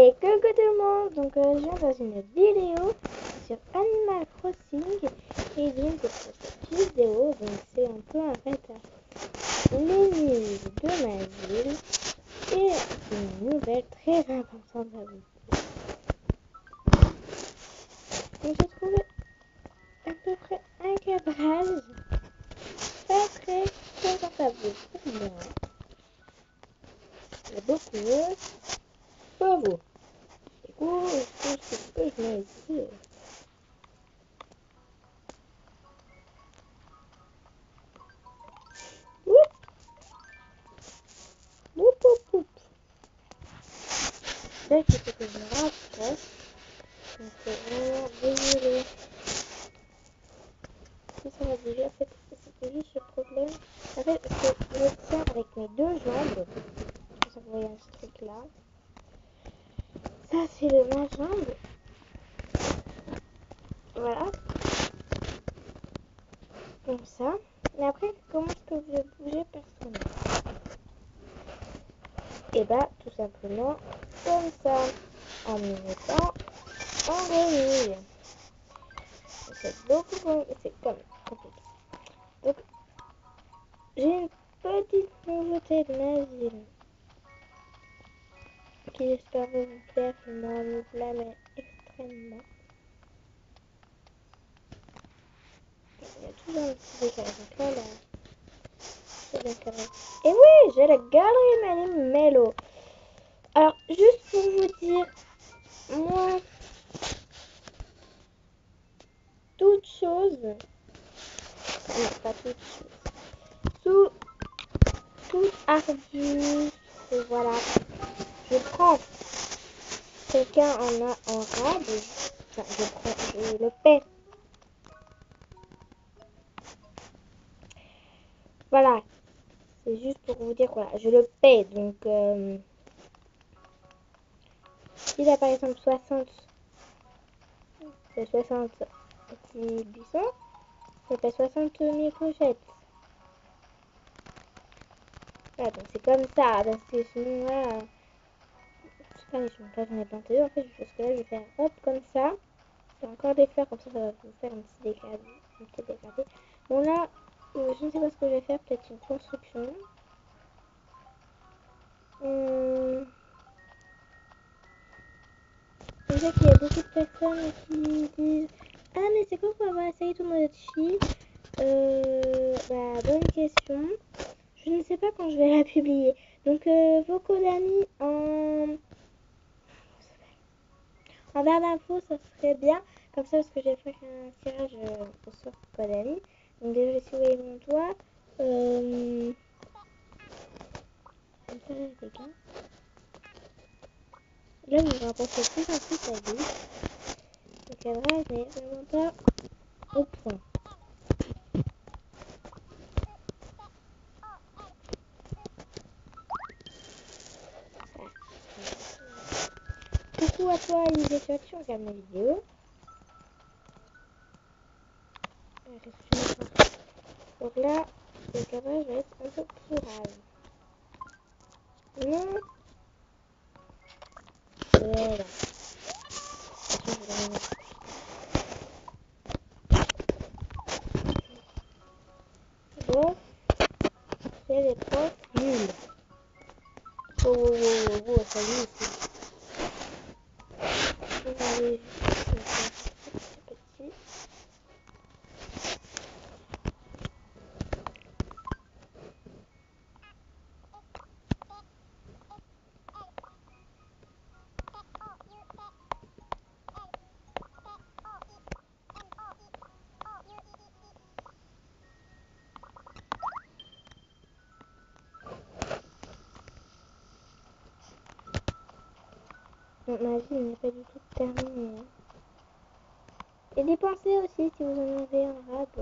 Et coucou tout le monde, donc je viens dans une vidéo sur Animal Crossing et donc pour cette vidéo, donc c'est un peu en fait les news de ma ville et une nouvelle très importante à vous dire. Donc j'ai trouvé à peu près un cadrage pas très confortable pour moi. Il y a beaucoup pour vous. Du coup, je pense que je mets ici. Là, il faut que je me rapproche. Donc, vraiment désolé. Si ça va bouger, en fait, c'était juste ce problème. En fait, je me tiens avec mes deux jambes. Ça, vous voyez un petit truc là. Ça, c'est ma jambe. Voilà. Comme ça. Mais après, comment est-ce que vous pouvez bouger personnellement? Et bah, tout simplement, comme ça. En me mettant en remise. C'est beaucoup c'est comme compliqué. Donc, j'ai une petite nouveauté de ma ville qui j'espère va vous plaire. Moi, elle me plaît mais extrêmement. Il y a toujours un petit décalage. Donc là, c'est bien carré. Et oui, j'ai la galerie Mani Mello. Alors, juste pour vous dire, moi, toute chose, non, pas toute chose, toute ardue, voilà, je prends. Quelqu'un en a en rade, enfin, je le paie. Voilà, c'est juste pour vous dire, voilà, je le paie. Donc, s'il a par exemple 60 petits buissons, ça fait 60 000 clochettes. Voilà, donc c'est comme ça, parce que sinon, voilà, c'est pas les choses. Là, j'en ai planté deux, en fait, parce que là, je vais faire hop, comme ça. Il y a encore des fleurs, comme ça va vous faire un petit dégradé. Bon, là, je ne sais pas ce que je vais faire, peut-être une construction. Je sais qu'il y a beaucoup de personnes qui disent ah, mais c'est quoi pour avoir essayé Tomodachi? Bah, bonne question. Je ne sais pas quand je vais la publier. Donc, vos codes amis en barre d'infos, ça serait bien. Comme ça, parce que je vais faire un tirage au sort code amis. Donc, déjà, je vais surveiller mon doigt. Comme ça, les gars. Là, je me rapproche plus en plus à lui. Le cadrage n'est vraiment pas au point. Coucou à toi, Olivier, tu regardes ma vidéo. Donc là, le cadrage va être un peu plus rare. Non. Voilà. Bon, c'est les profs nuls. Oh, ça y est, je vais aller juste petit. Donc, ma vie n'est pas du tout terminée. Et des pensées aussi, si vous en avez un rap.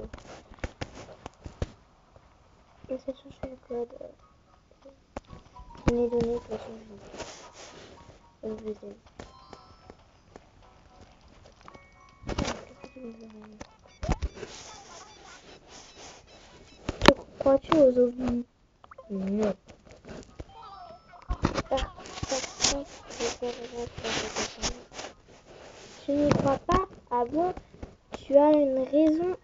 Et ça change le code. Je m'ai donné pour changer. Je vous aime. Crois-tu aux ovnis? Non. Je n'y crois pas. Ah bon? Tu as une raison.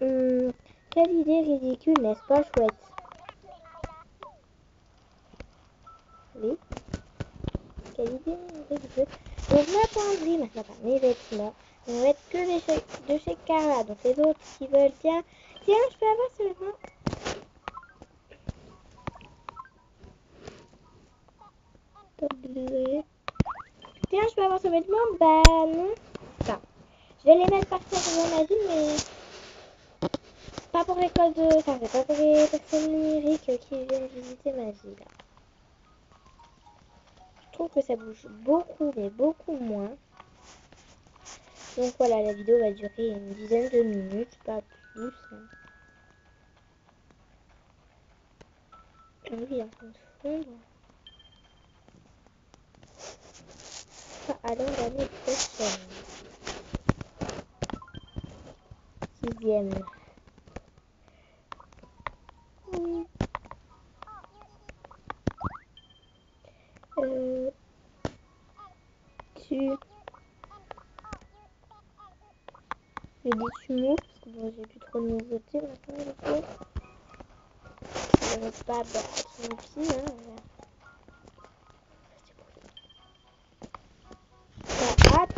Quelle idée ridicule, n'est-ce pas, chouette? Oui. Quelle idée ridicule. Donc ma penderie, maintenant pas mes vêtements, ne vont être que de chez Carla. Donc les autres qui veulent, tiens, je peux avoir ce vêtement. Tiens, je peux avoir ce vêtement? Bah non. Enfin, je vais les mettre par terre dans ma ville, mais pas pour l'école de... Enfin, c'est pas pour les personnes numériques qui viennent visiter ma ville. Je trouve que ça bouge beaucoup, mais beaucoup moins. Donc voilà, la vidéo va durer une dizaine de minutes, pas plus. Ah oui, en train de fondre. Alors l'année prochaine. 6e. Oui. Je dis tu m'ouvres parce que bon, j'ai plus trop de nouveautés maintenant. Du coup. Je ne veux pas battre mon pied. Hein. Ça hâte.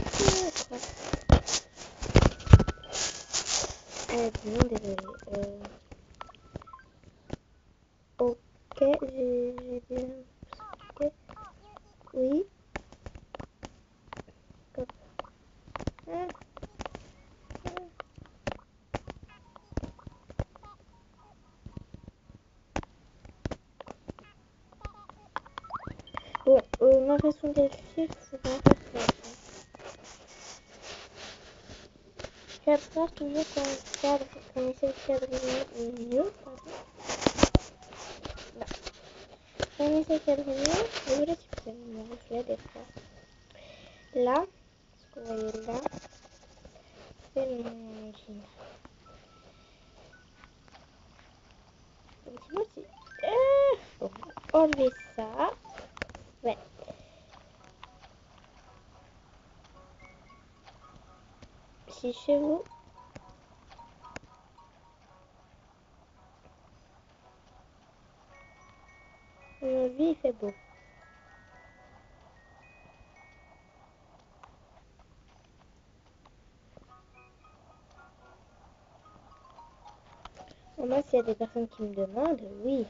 Non, désolé. Ok, j'ai bien. Ok. Oui. Hop. Ah. Bon, ma façon d'écrire, c'est pas ça. J'adore toujours quand on essaie de cadrer mieux, pardon. Là. Quand on essaie de cadrer mieux, je voulais que je vais des fois. Là, ce que vous voyez là, c'est mon jean. Donc, dis-moi si... bon, on va enlever ça. Ouais. Si chez vous... Aujourd'hui, il fait beau. Bon, moi, s'il y a des personnes qui me demandent, oui.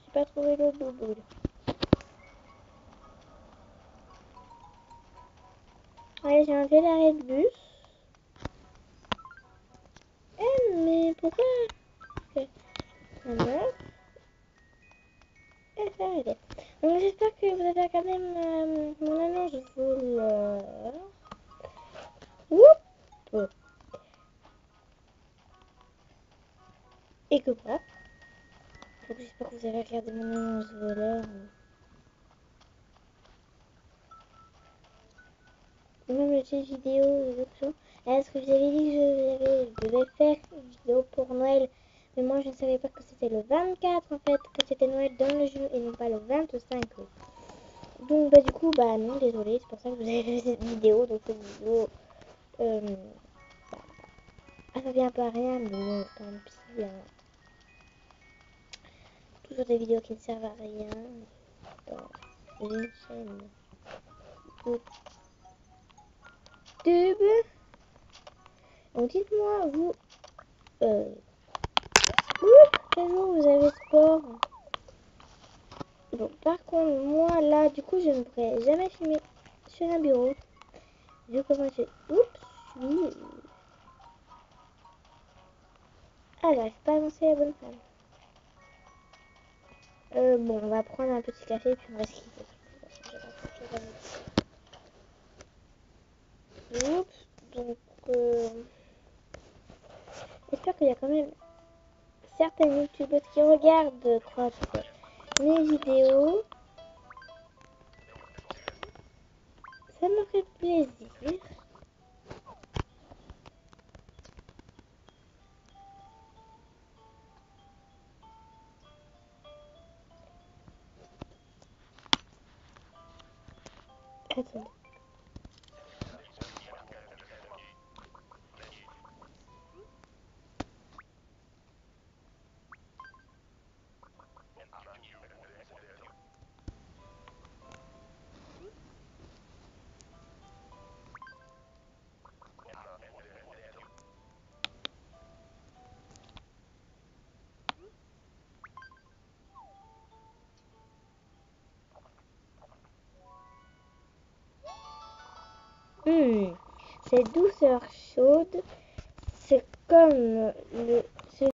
J'ai pas trouvé le boubou. Ouais, j'ai enlevé l'arrêt de bus. Mais pourquoi? Alors, ça arrêté. Donc j'espère que vous avez regardé mon annonce voleur. Oups. Et que quoi? Donc j'espère que vous avez regardé mon annonce voleur. Même le jeu vidéo, les options. Est-ce que vous avez dit que je devais faire une vidéo pour Noël? Mais moi je ne savais pas que c'était le 24 en fait, que c'était Noël dans le jeu et non pas le 25. Donc bah du coup bah non, désolé, c'est pour ça que vous avez vu cette vidéo. Donc cette vidéo, ça vient pas à rien, mais bon, tant pis. Hein. Toujours des vidéos qui ne servent à rien dans une chaîne YouTube. Donc dites-moi vous, quel jour vous avez sport? Donc par contre moi là du coup je ne pourrais jamais filmer sur un bureau. Vu comment je... Oups, ah j'arrive pas à avancer la bonne femme. Bon, on va prendre un petit café puis on va se quitter. Oups, donc j'espère qu'il y a quand même certaines youtubeuses qui regardent quoi, mes vidéos. beaucoup de plaisir. Attendez. Cette douceur chaude, c'est comme le